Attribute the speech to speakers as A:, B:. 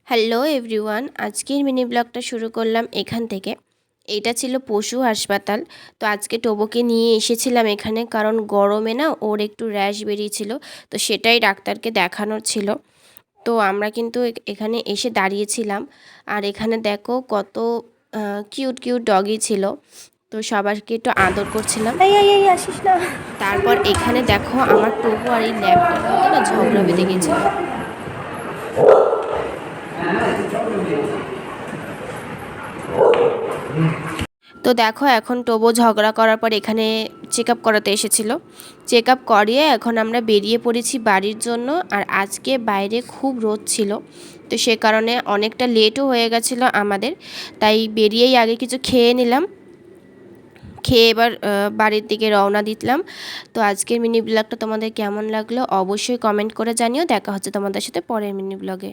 A: Hello everyone, আজকের mini ব্লগটা শুরু করলাম এখান থেকে। এটা ছিল পশু হাসপাতাল। তো আজকে টোবোকে নিয়ে এসেছিলাম এখানে, কারণ গরমে না ওর একটু র্যাশ বেরিয়েছিল। তো সেটাই ডাক্তারকে দেখানোর ছিল। তো আমরা কিন্তু এখানে এসে দাঁড়িয়েছিলাম। আর এখানে দেখো কত কিউট কিউট ডগি ছিল। তো সবাইকে একটু আদর করছিলাম।
B: আসিস না।
A: তারপর এখানে দেখো আমার টোবো আর এই ল্যাবটার মধ্যে না ঝগড়া বেঁধে গেছিলো। তো দেখো এখন টোবো ঝগড়া করার পর এখানে চেক আপ করাতে এসেছিলো। চেক আপ করিয়ে এখন আমরা বেরিয়ে পড়েছি বাড়ির জন্য। আর আজকে বাইরে খুব রোদ ছিল, তো সে কারণে অনেকটা লেটও হয়ে গেছিলো আমাদের। তাই বেরিয়েই আগে কিছু খেয়ে নিলাম, খেয়ে এবার বাড়ির দিকে রওনা দিলাম। তো আজকের মিনি ব্লগটা তোমাদের কেমন লাগলো অবশ্যই কমেন্ট করে জানিও। দেখা হচ্ছে তোমাদের সাথে পরের মিনি ব্লগে।